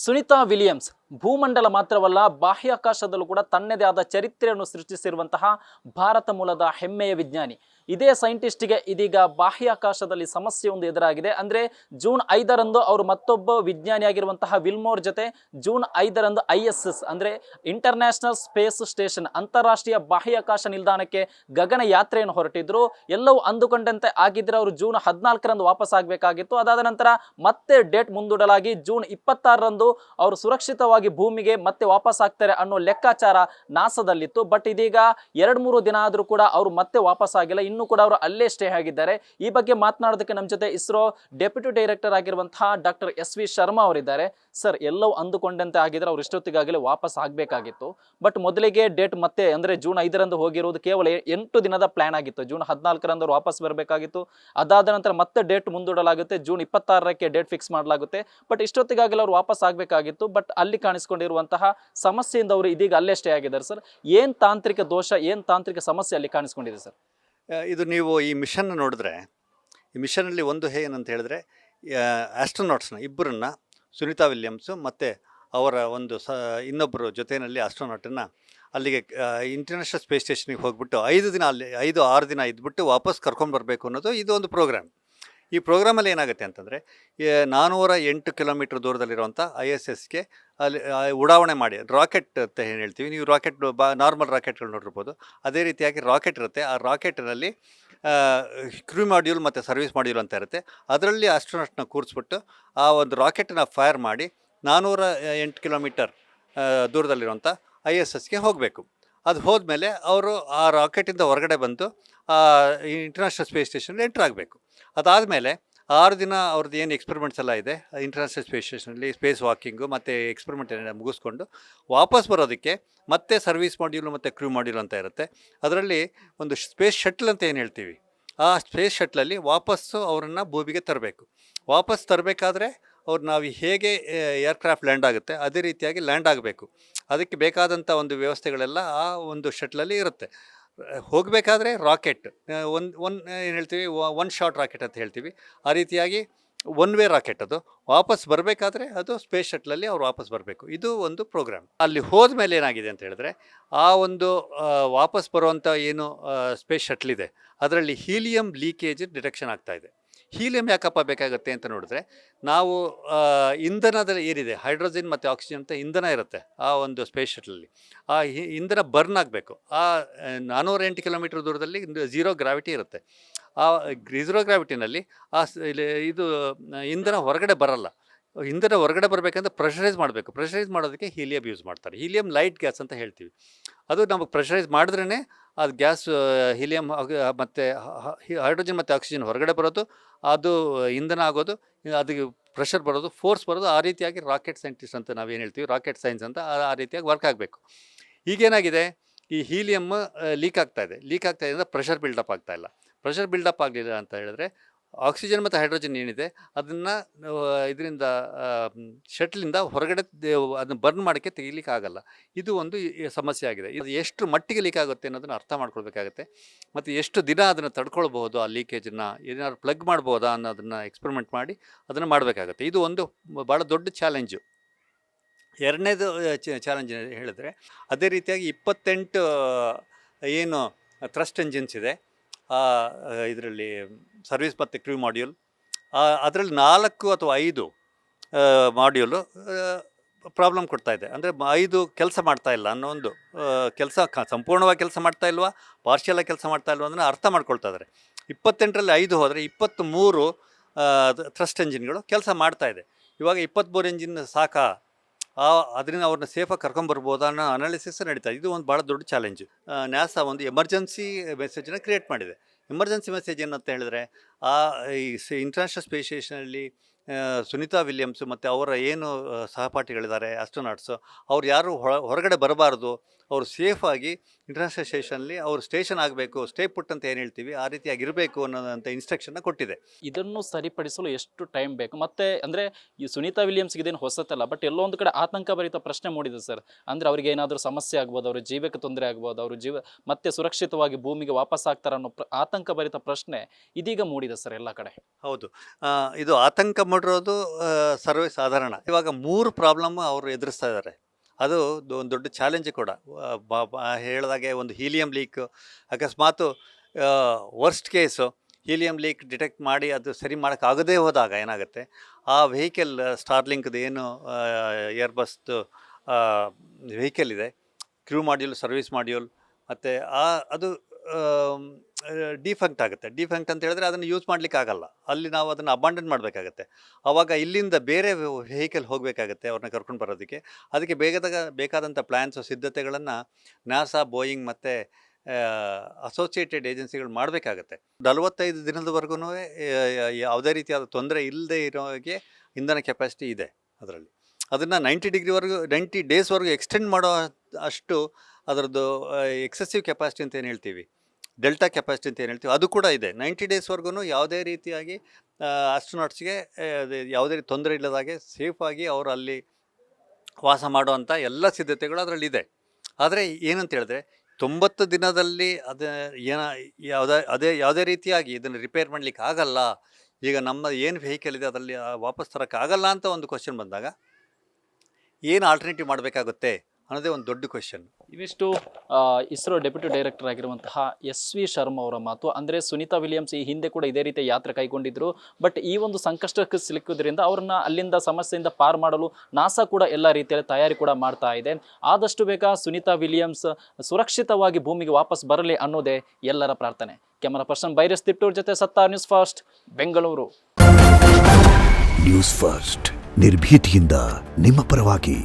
Sunita Williams ಭೂಮಂಡಲ ಮಾತ್ರವಲ್ಲ ಬಾಹ್ಯಾಕಾಶದಲ್ಲೂ ಕೂಡ ತನ್ನದೇ ಆದ ಚರಿತ್ರೆಯನ್ನು ಸೃಷ್ಟಿಸಿರುವಂತಹ ಭಾರತ ಮೂಲದ ಹೆಮ್ಮೆಯ ವಿಜ್ಞಾನಿ. ಇದೇ ಸೈಂಟಿಸ್ಟ್ಗೆ ಇದೀಗ ಬಾಹ್ಯಾಕಾಶದಲ್ಲಿ ಸಮಸ್ಯೆಯೊಂದು ಎದುರಾಗಿದೆ. ಅಂದರೆ ಜೂನ್ 5ರಂದು ಅವರು ಮತ್ತೊಬ್ಬ ವಿಜ್ಞಾನಿಯಾಗಿರುವಂತಹ ವಿಲ್ಮೋರ್ ಜೊತೆ ಜೂನ್ 5ರಂದು ISS ಅಂದರೆ ಇಂಟರ್ನ್ಯಾಷನಲ್ ಸ್ಪೇಸ್ ಸ್ಟೇಷನ್ ಅಂತಾರಾಷ್ಟ್ರೀಯ ಬಾಹ್ಯಾಕಾಶ ನಿಲ್ದಾಣಕ್ಕೆ ಗಗನ ಯಾತ್ರೆಯನ್ನು ಹೊರಟಿದ್ರು. ಎಲ್ಲವೂ ಅಂದುಕೊಂಡಂತೆ ಆಗಿದ್ರೆ ಅವರು ಜೂನ್ 14ರಂದು ವಾಪಸ್ ಆಗಬೇಕಾಗಿತ್ತು. ಅದಾದ ನಂತರ ಮತ್ತೆ ಡೇಟ್ ಮುಂದೂಡಲಾಗಿ ಜೂನ್ 26ರಂದು ಅವರು ಸುರಕ್ಷಿತವಾಗಿ ಭೂಮಿಗೆ ಮತ್ತೆ ವಾಪಸ್ ಆಗ್ತಾರೆ ಅನ್ನೋ ಲೆಕ್ಕಾಚಾರ ನಾಸಾದಲ್ಲಿತ್ತು. ಬಟ್ ಇದೀಗ 2-3 ದಿನ ಆದರೂ ಕೂಡ ಅವರು ಮತ್ತೆ ವಾಪಸ್ ಆಗಿಲ್ಲ. ಇನ್ನೂ ಕೂಡ ಅವರು ಅಲ್ಲೇ ಸ್ಟೇ ಆಗಿದ್ದಾರೆ. ಈ ಬಗ್ಗೆ ಮಾತನಾಡೋದಕ್ಕೆ ನಮ್ಮ ಜೊತೆ ಇಸ್ರೋ ಡೆಪ್ಯೂಟಿ ಡೈರೆಕ್ಟರ್ ಆಗಿರುವಂತಹ ಡಾಕ್ಟರ್ SV ಶರ್ಮಾ ಅವರಿದ್ದಾರೆ. ಸರ್, ಎಲ್ಲವೂ ಅಂದುಕೊಂಡಂತೆ ಆಗಿದ್ರೆ ಅವ್ರು ಇಷ್ಟೊತ್ತಿಗಾಗಲೇ ವಾಪಸ್ ಆಗಬೇಕಾಗಿತ್ತು. ಬಟ್ ಮೊದಲಿಗೆ ಡೇಟ್ ಮತ್ತೆ ಅಂದರೆ ಜೂನ್ 5ರಂದು ಹೋಗಿರುವುದು ಕೇವಲ 8 ದಿನದ ಪ್ಲಾನ್ ಆಗಿತ್ತು. ಜೂನ್ 14ರಂದು ಅವರು ವಾಪಸ್ ಬರಬೇಕಾಗಿತ್ತು. ಅದಾದ ನಂತರ ಮತ್ತೆ ಡೇಟ್ ಮುಂದೂಡಲಾಗುತ್ತೆ. ಜೂನ್ 26ಕ್ಕೆ ಡೇಟ್ ಫಿಕ್ಸ್ ಮಾಡಲಾಗುತ್ತೆ. ಬಟ್ ಇಷ್ಟೊತ್ತಿಗಾಗಲೇ ಅವರು ವಾಪಸ್ ಆಗಬೇಕಾಗಿತ್ತು. ಬಟ್ ಅಲ್ಲಿ ಕಾಣಿಸ್ಕೊಂಡಿರುವಂತಹ ಸಮಸ್ಯೆಯಿಂದ ಅವರು ಇದೀಗ ಅಲ್ಲೇ ಸ್ಟೇ ಆಗಿದ್ದಾರೆ. ಸರ್, ಏನು ತಾಂತ್ರಿಕ ದೋಷ, ಏನು ತಾಂತ್ರಿಕ ಸಮಸ್ಯೆ ಅಲ್ಲಿ ಕಾಣಿಸ್ಕೊಂಡಿದೆ ಸರ್? ಇದು ನೀವು ಈ ಮಿಷನ್ ನೋಡಿದ್ರೆ, ಈ ಮಿಷನಲ್ಲಿ ಒಂದು ಏನಂತ ಹೇಳಿದ್ರೆ, ಆಸ್ಟ್ರೋನಾಟ್ಸ್ನ ಇಬ್ಬರನ್ನ ಸುನಿತಾ ವಿಲಿಯಮ್ಸು ಮತ್ತು ಅವರ ಒಂದು ಇನ್ನೊಬ್ಬರು ಜೊತೆಯಲ್ಲಿ ಆಸ್ಟ್ರೋನಾಟನ್ನು ಅಲ್ಲಿಗೆ ಇಂಟರ್ನ್ಯಾಷನಲ್ ಸ್ಪೇಸ್ ಸ್ಟೇಷನ್ಗೆ ಹೋಗ್ಬಿಟ್ಟು 5-6 ದಿನ ಇದ್ಬಿಟ್ಟು ವಾಪಸ್ ಕರ್ಕೊಂಡ್ಬರ್ಬೇಕು ಅನ್ನೋದು ಇದು ಒಂದು ಪ್ರೋಗ್ರಾಮ್. ಈ ಪ್ರೋಗ್ರಾಮಲ್ಲಿ ಏನಾಗುತ್ತೆ ಅಂತಂದರೆ, 408 ಕಿಲೋಮೀಟ್ರ್ ದೂರದಲ್ಲಿರುವಂಥ ISSಗೆ ಅಲ್ಲಿ ಉಡಾವಣೆ ಮಾಡಿ ರಾಕೆಟ್ ಅಂತ ಏನು ಹೇಳ್ತೀವಿ, ನೀವು ರಾಕೆಟ್ ನಾರ್ಮಲ್ ರಾಕೆಟ್ಗಳು ನೋಡಿರ್ಬೋದು, ಅದೇ ರೀತಿಯಾಗಿ ರಾಕೆಟ್ ಇರುತ್ತೆ. ಆ ರಾಕೆಟ್ನಲ್ಲಿ ಕ್ರೂ ಮಾಡ್ಯೂಲ್ ಮತ್ತು ಸರ್ವಿಸ್ ಮಾಡ್ಯೂಲ್ ಅಂತ ಇರುತ್ತೆ. ಅದರಲ್ಲಿ ಆಸ್ಟ್ರೋನಾಟ್ನ ಕೂರಿಸ್ಬಿಟ್ಟು ಆ ಒಂದು ರಾಕೆಟನ್ನ ಫೈರ್ ಮಾಡಿ 408 ಕಿಲೋಮೀಟರ್ ದೂರದಲ್ಲಿರುವಂಥ ISSಗೆ ಹೋಗಬೇಕು. ಅದು ಹೋದ್ಮೇಲೆ ಅವರು ಆ ರಾಕೆಟಿಂದ ಹೊರಗಡೆ ಬಂದು ಇಂಟರ್ನ್ಯಾಷನಲ್ ಸ್ಪೇಸ್ ಸ್ಟೇಷನಲ್ಲಿ ಎಂಟ್ರ್ ಆಗಬೇಕು. ಅದಾದಮೇಲೆ 6 ದಿನ ಅವ್ರದ್ದು ಏನು ಎಕ್ಸ್ಪೆರಿಮೆಂಟ್ಸ್ ಎಲ್ಲ ಇದೆ ಇಂಟರ್ನ್ಯಾಷನಲ್ ಸ್ಪೇಸ್ ಸ್ಟೇಷನಲ್ಲಿ, ಸ್ಪೇಸ್ ವಾಕಿಂಗು ಮತ್ತು ಎಕ್ಸ್ಪೆರಿಮೆಂಟ್ ಮುಗಿಸ್ಕೊಂಡು ವಾಪಸ್ ಬರೋದಕ್ಕೆ ಮತ್ತೆ ಸರ್ವಿಸ್ ಮಾಡ್ಯೂಲು ಮತ್ತು ಕ್ರೂ ಮಾಡ್ಯೂಲ್ ಅಂತ ಇರುತ್ತೆ. ಅದರಲ್ಲಿ ಒಂದು ಸ್ಪೇಸ್ ಶಟ್ಲ್ ಅಂತ ಏನು ಹೇಳ್ತೀವಿ, ಆ ಸ್ಪೇಸ್ ಶಟ್ಲಲ್ಲಿ ವಾಪಸ್ಸು ಅವರನ್ನು ಭೂಮಿಗೆ ತರಬೇಕು. ವಾಪಸ್ ತರಬೇಕಾದ್ರೆ ಅವ್ರು ನಾವು ಹೇಗೆ ಏರ್ಕ್ರಾಫ್ಟ್ ಲ್ಯಾಂಡ್ ಆಗುತ್ತೆ ಅದೇ ರೀತಿಯಾಗಿ ಲ್ಯಾಂಡ್ ಆಗಬೇಕು. ಅದಕ್ಕೆ ಬೇಕಾದಂಥ ಒಂದು ವ್ಯವಸ್ಥೆಗಳೆಲ್ಲ ಆ ಒಂದು ಶಟ್ಲಲ್ಲಿ ಇರುತ್ತೆ. ಹೋಗಬೇಕಾದ್ರೆ ರಾಕೆಟ್ ಏನು ಹೇಳ್ತೀವಿ, ಒನ್ ಶಾಟ್ ರಾಕೆಟ್ ಅಂತ ಹೇಳ್ತೀವಿ. ಆ ರೀತಿಯಾಗಿ ಒನ್ ವೇ ರಾಕೆಟ್. ಅದು ವಾಪಸ್ ಬರಬೇಕಾದ್ರೆ ಅದು ಸ್ಪೇಸ್ ಶಟ್ಲಲ್ಲಿ ಅವ್ರು ವಾಪಸ್ ಬರಬೇಕು. ಇದು ಒಂದು ಪ್ರೋಗ್ರಾಮ್. ಅಲ್ಲಿ ಹೋದ್ಮೇಲೆ ಏನಾಗಿದೆ ಅಂತ ಹೇಳಿದ್ರೆ, ಆ ಒಂದು ವಾಪಸ್ ಬರುವಂಥ ಏನು ಸ್ಪೇಸ್ ಶಟ್ಲಿದೆ ಅದರಲ್ಲಿ ಹೀಲಿಯಂ ಲೀಕೇಜ್ ಡಿಟೆಕ್ಷನ್ ಆಗ್ತಾಯಿದೆ. ಹೀಲಿಯಂ ಯಾಕಪ್ಪ ಬೇಕಾಗುತ್ತೆ ಅಂತ ನೋಡಿದ್ರೆ, ನಾವು ಇಂಧನದಲ್ಲಿ ಏನಿದೆ ಹೈಡ್ರೋಜನ್ ಮತ್ತು ಆಕ್ಸಿಜನ್ ಅಂತ ಇಂಧನ ಇರುತ್ತೆ ಆ ಒಂದು ಸ್ಪೇಸ್ ಶಟ್ಲಲ್ಲಿ. ಆ ಇಂಧನ ಬರ್ನ್ ಆಗಬೇಕು. ಆ 408 ಕಿಲೋಮೀಟ್ರ್ ದೂರದಲ್ಲಿ 0 ಗ್ರಾವಿಟಿ ಇರುತ್ತೆ. ಆ 0 ಗ್ರಾವಿಟಿನಲ್ಲಿ ಇದು ಇಂಧನ ಹೊರಗಡೆ ಬರಲ್ಲ. ಇಂಧನ ಹೊರಗಡೆ ಬರಬೇಕಂದ್ರೆ ಪ್ರೆಷರೈಸ್ ಮಾಡಬೇಕು. ಪ್ರೆಷರೈಸ್ ಮಾಡೋದಕ್ಕೆ ಹೀಲಿಯಂ ಯೂಸ್ ಮಾಡ್ತಾರೆ. ಹೀಲಿಯಂ ಲೈಟ್ ಗ್ಯಾಸ್ ಅಂತ ಹೇಳ್ತೀವಿ. ಅದು ನಮಗೆ ಪ್ರೆಷರೈಸ್ ಮಾಡಿದ್ರೇ ಅದು ಗ್ಯಾಸ್ ಹೀಲಿಯಂ ಮತ್ತು ಹೈಡ್ರೋಜನ್ ಮತ್ತು ಆಕ್ಸಿಜನ್ ಹೊರಗಡೆ ಬರೋದು, ಅದು ಇಂಧನ ಆಗೋದು, ಅದಕ್ಕೆ ಪ್ರೆಷರ್ ಬರೋದು, ಫೋರ್ಸ್ ಬರೋದು. ಆ ರೀತಿಯಾಗಿ ರಾಕೆಟ್ ಸೈಂಟಿಸ್ಟ್ ಅಂತ ನಾವೇನು ಹೇಳ್ತೀವಿ, ರಾಕೆಟ್ ಸೈನ್ಸ್ ಅಂತ ಆ ರೀತಿಯಾಗಿ ವರ್ಕ್ ಆಗಬೇಕು. ಈಗೇನಾಗಿದೆ, ಈ ಹೀಲಿಯಮ್ ಲೀಕ್ ಆಗ್ತಾಯಿದೆ ಅಂದರೆ ಪ್ರೆಷರ್ ಬಿಲ್ಡಪ್ ಆಗ್ತಾಯಿಲ್ಲ. ಪ್ರೆಷರ್ ಬಿಲ್ಡಪ್ ಆಗಲಿಲ್ಲ ಅಂತ ಹೇಳಿದ್ರೆ ಆಕ್ಸಿಜನ್ ಮತ್ತು ಹೈಡ್ರೋಜನ್ ಏನಿದೆ ಅದನ್ನು ಇದರಿಂದ ಶಟ್ಲಿಂದ ಹೊರಗಡೆ ಅದನ್ನು ಬರ್ನ್ ಮಾಡೋಕ್ಕೆ ತೆಗಿಲಿಕ್ಕೆ ಆಗಲ್ಲ. ಇದು ಒಂದು ಸಮಸ್ಯೆ ಆಗಿದೆ. ಇದು ಎಷ್ಟು ಮಟ್ಟಿಗೆ ಲೀಕ್ ಆಗುತ್ತೆ ಅನ್ನೋದನ್ನು ಅರ್ಥ ಮಾಡ್ಕೊಳ್ಬೇಕಾಗತ್ತೆ. ಮತ್ತು ಎಷ್ಟು ದಿನ ಅದನ್ನು ತಡ್ಕೊಳ್ಬಹುದು, ಆ ಲೀಕೇಜನ್ನು ಏನಾದ್ರು ಪ್ಲಗ್ ಮಾಡ್ಬೋದಾ ಅನ್ನೋದನ್ನು ಎಕ್ಸ್ಪೆರಿಮೆಂಟ್ ಮಾಡಿ ಅದನ್ನು ಮಾಡಬೇಕಾಗತ್ತೆ. ಇದು ಒಂದು ಭಾಳ ದೊಡ್ಡ ಚಾಲೆಂಜು. ಎರಡನೇದು ಚಾಲೆಂಜ್ ಹೇಳಿದ್ರೆ, ಅದೇ ರೀತಿಯಾಗಿ 28 ಏನು ಥ್ರಸ್ಟ್ ಎಂಜಿನ್ಸ್ ಇದೆ ಇದರಲ್ಲಿ ಸರ್ವಿಸ್ ಮತ್ತು ಕ್ರೂ ಮಾಡ್ಯೂಲ್, ಅದರಲ್ಲಿ 4 ಅಥವಾ 5 ಮಾಡ್ಯೂಲು ಪ್ರಾಬ್ಲಮ್ ಕೊಡ್ತಾಯಿದೆ. ಅಂದರೆ 5 ಕೆಲಸ ಮಾಡ್ತಾಯಿಲ್ಲ ಅನ್ನೋ ಒಂದು ಕೆಲಸ ಸಂಪೂರ್ಣವಾಗಿ ಕೆಲಸ ಮಾಡ್ತಾ ಇಲ್ವಾ, ಪಾರ್ಷಿಯಲಾಗಿ ಕೆಲಸ ಮಾಡ್ತಾ ಇಲ್ವಾ ಅದನ್ನು ಅರ್ಥ ಮಾಡ್ಕೊಳ್ತಾ ಇದ್ದಾರೆ. 28ರಲ್ಲಿ 5 ಹೋದರೆ 23 ಥ್ರಸ್ಟ್ ಎಂಜಿನ್ಗಳು ಕೆಲಸ ಮಾಡ್ತಾಯಿದೆ. ಇವಾಗ 23 ಎಂಜಿನ್ ಸಾಕಾ, ಅದರಿಂದ ಅವ್ರನ್ನ ಸೇಫಾಗಿ ಕರ್ಕೊಂಬರ್ಬೋದಾ ಅನ್ನೋ ಅನಾಲಿಸಿಸ್ ನಡೀತಾ. ಇದು ಒಂದು ಭಾಳ ದೊಡ್ಡ ಚಾಲೆಂಜು. ನಾಸಾ ಒಂದು ಎಮರ್ಜೆನ್ಸಿ ಮೆಸೇಜನ್ನು ಕ್ರಿಯೇಟ್ ಮಾಡಿದೆ. ಎಮರ್ಜೆನ್ಸಿ ಮೆಸೇಜ್ ಏನಂತ ಹೇಳಿದ್ರೆ, ಈ ಇಂಟರ್ನ್ಯಾಷನಲ್ ಸ್ಪೇಸ್ ಸ್ಟೇಷನಲ್ಲಿ ಸುನಿತಾ ವಿಲಿಯಮ್ಸು ಮತ್ತು ಅವರ ಏನು ಸಹಪಾಠಿಗಳಿದ್ದಾರೆ ಆಸ್ಟ್ರೋನಾಟ್ಸು, ಅವ್ರು ಯಾರು ಹೊರಗಡೆ ಬರಬಾರ್ದು, ಅವರು ಸೇಫಾಗಿ ಇಂಟರ್ನ್ಯಾಷನಲ್ ಸ್ಟೇಷನಲ್ಲಿ ಅವರು ಸ್ಟೇಷನ್ ಆಗಬೇಕು, ಸ್ಟೇ ಪುಟ್ ಅಂತ ಏನು ಹೇಳ್ತೀವಿ ಆ ರೀತಿಯಾಗಿ ಇರಬೇಕು ಅನ್ನೋದಂಥ ಇನ್ಸ್ಟ್ರಕ್ಷನ್ನ ಕೊಟ್ಟಿದೆ. ಇದನ್ನು ಸರಿಪಡಿಸಲು ಎಷ್ಟು ಟೈಮ್ ಬೇಕು? ಮತ್ತೆ ಅಂದರೆ ಈ ಸುನಿತಾ ವಿಲಿಯಮ್ಸ್ಗೆ ಇದೇನು ಹೊಸತಲ್ಲ, ಬಟ್ ಎಲ್ಲೋ ಒಂದು ಕಡೆ ಆತಂಕಭರಿತ ಪ್ರಶ್ನೆ ಮೂಡಿದೆ ಸರ್. ಅಂದರೆ ಅವ್ರಿಗೆ ಏನಾದರೂ ಸಮಸ್ಯೆ ಆಗ್ಬೋದು, ಅವ್ರ ಜೀವಕ್ಕೆ ತೊಂದರೆ ಆಗ್ಬೋದು, ಅವರು ಮತ್ತೆ ಸುರಕ್ಷಿತವಾಗಿ ಭೂಮಿಗೆ ವಾಪಸ್ ಆಗ್ತಾರೆ ಅನ್ನೋ ಆತಂಕಭರಿತ ಪ್ರಶ್ನೆ ಇದೀಗ ಮೂಡಿದೆ ಸರ್ ಎಲ್ಲ ಕಡೆ. ಹೌದು, ಇದು ಆತಂಕ ಹೊರಟಿರೋದು ಸರ್ವೇ ಸಾಧಾರಣ. ಇವಾಗ 3 ಪ್ರಾಬ್ಲಮ್ ಅವರು ಎದುರಿಸ್ತಾ ಇದ್ದಾರೆ. ಅದು ಒಂದು ದೊಡ್ಡ ಚಾಲೆಂಜ್ ಕೂಡ. ಹೇಳಿದಾಗೆ ಒಂದು ಹೀಲಿಯಂ ಲೀಕ್, ಅಕಸ್ಮಾತು worst case helium leak detect ಮಾಡಿ ಅದು ಸರಿ ಮಾಡೋಕ್ಕಾಗದೇ ಹೋದಾಗ ಏನಾಗುತ್ತೆ, ಆ ವೆಹಿಕಲ್ ಸ್ಟಾರ್ಲಿಂಕ್ದು ಏನು ಏರ್ಬಸ್ದು ವೆಹಿಕಲ್ ಇದೆ, ಕ್ರೂ ಮಾಡ್ಯೂಲ್, ಸರ್ವಿಸ್ ಮಾಡ್ಯೂಲ್, ಮತ್ತು ಅದು ಡಿಫಂಕ್ಟ್ ಆಗುತ್ತೆ. ಡಿಫಂಕ್ಟ್ ಅಂತ ಹೇಳಿದ್ರೆ ಅದನ್ನು ಯೂಸ್ ಮಾಡಲಿಕ್ಕೆ ಆಗಲ್ಲ, ಅಲ್ಲಿ ನಾವು ಅದನ್ನು ಅಬಾಂಡನ್ ಮಾಡಬೇಕಾಗತ್ತೆ. ಆವಾಗ ಇಲ್ಲಿಂದ ಬೇರೆ ವೆಹಿಕಲ್ ಹೋಗಬೇಕಾಗತ್ತೆ ಅವ್ರನ್ನ ಕರ್ಕೊಂಡು ಬರೋದಕ್ಕೆ. ಅದಕ್ಕೆ ಬೇಕಾದಂಥ ಪ್ಲ್ಯಾನ್ಸು, ಸಿದ್ಧತೆಗಳನ್ನು ನಾಸಾ, ಬೋಯಿಂಗ್ ಮತ್ತು ಅಸೋಸಿಯೇಟೆಡ್ ಏಜೆನ್ಸಿಗಳು ಮಾಡಬೇಕಾಗತ್ತೆ. 45 ದಿನದವರೆಗೂ ಯಾವುದೇ ರೀತಿಯಾದ ತೊಂದರೆ ಇಲ್ಲದೆ ಇರೋಗೆ ಇಂಧನ ಕೆಪಾಸಿಟಿ ಇದೆ ಅದರಲ್ಲಿ. ಅದನ್ನು 90 ಡೇಸ್ವರೆಗೂ ಎಕ್ಸ್ಟೆಂಡ್ ಮಾಡೋ ಅಷ್ಟು ಅದರದ್ದು ಎಕ್ಸೆಸಿವ್ ಕೆಪಾಸಿಟಿ ಅಂತ ಏನು ಹೇಳ್ತೀವಿ, ಡೆಲ್ಟಾ ಕೆಪಾಸಿಟಿ ಅಂತ ಏನು ಹೇಳ್ತೀವಿ, ಅದು ಕೂಡ ಇದೆ. 90 ಡೇಸ್ವರೆಗೂ ಯಾವುದೇ ರೀತಿಯಾಗಿ ಆಸ್ಟ್ರೋನಾಟ್ಸ್ಗೆ ಯಾವುದೇ ತೊಂದರೆ ಇಲ್ಲದಾಗೆ ಸೇಫಾಗಿ ಅವರು ಅಲ್ಲಿ ವಾಸ ಮಾಡುವಂಥ ಎಲ್ಲ ಸಿದ್ಧತೆಗಳು ಅದರಲ್ಲಿದೆ. ಆದರೆ ಏನಂತ ಹೇಳಿದ್ರೆ 90 ದಿನದಲ್ಲಿ ಯಾವುದೇ ರೀತಿಯಾಗಿ ಇದನ್ನು ರಿಪೇರ್ ಮಾಡಲಿಕ್ಕೆ ಆಗಲ್ಲ, ಈಗ ನಮ್ಮ ಏನು ವೆಹಿಕಲ್ ಇದೆ ಅದರಲ್ಲಿ ವಾಪಸ್ ತರೋಕ್ಕಾಗಲ್ಲ ಅಂತ ಒಂದು ಕ್ವಶನ್ ಬಂದಾಗ ಏನು ಆಲ್ಟರ್ನೇಟಿವ್ ಮಾಡಬೇಕಾಗುತ್ತೆ ಅನ್ನೋದೇ ಒಂದು ದೊಡ್ಡ ಕ್ವಶನ್. ಇವಿಷ್ಟು ಇಸ್ರೋ ಡೆಪ್ಯೂಟಿ ಡೈರೆಕ್ಟರ್ ಆಗಿರುವಂತಹ SV ಶರ್ಮಾ ಅವರ ಮಾತು. ಅಂದರೆ ಸುನೀತಾ ವಿಲಿಯಮ್ಸ್ ಈ ಹಿಂದೆ ಕೂಡ ಇದೇ ರೀತಿಯ ಯಾತ್ರೆ ಕೈಗೊಂಡಿದ್ರು. ಬಟ್ ಈ ಒಂದು ಸಂಕಷ್ಟಕ್ಕೆ ಸಿಲುಕೋದ್ರಿಂದ ಅವ್ರನ್ನ ಅಲ್ಲಿಂದ ಸಮಸ್ಯೆಯಿಂದ ಪಾರು ಮಾಡಲು ನಾಸಾ ಕೂಡ ಎಲ್ಲ ರೀತಿಯಲ್ಲಿ ತಯಾರಿ ಕೂಡ ಮಾಡ್ತಾ ಇದೆ. ಆದಷ್ಟು ಬೇಗ ಸುನೀತಾ ವಿಲಿಯಮ್ಸ್ ಸುರಕ್ಷಿತವಾಗಿ ಭೂಮಿಗೆ ವಾಪಸ್ ಬರಲಿ ಅನ್ನೋದೇ ಎಲ್ಲರ ಪ್ರಾರ್ಥನೆ. ಕ್ಯಾಮರಾ ಪರ್ಸನ್ ಬೈರಸ್ ತಿಟ್ಟೂರ್ ಜೊತೆ ಸತ್ತಾರ್, news first, Bengaluru. News first, ನಿರ್ಭೀತಿಯಿಂದ ನಿಮ್ಮ ಪರವಾಗಿ.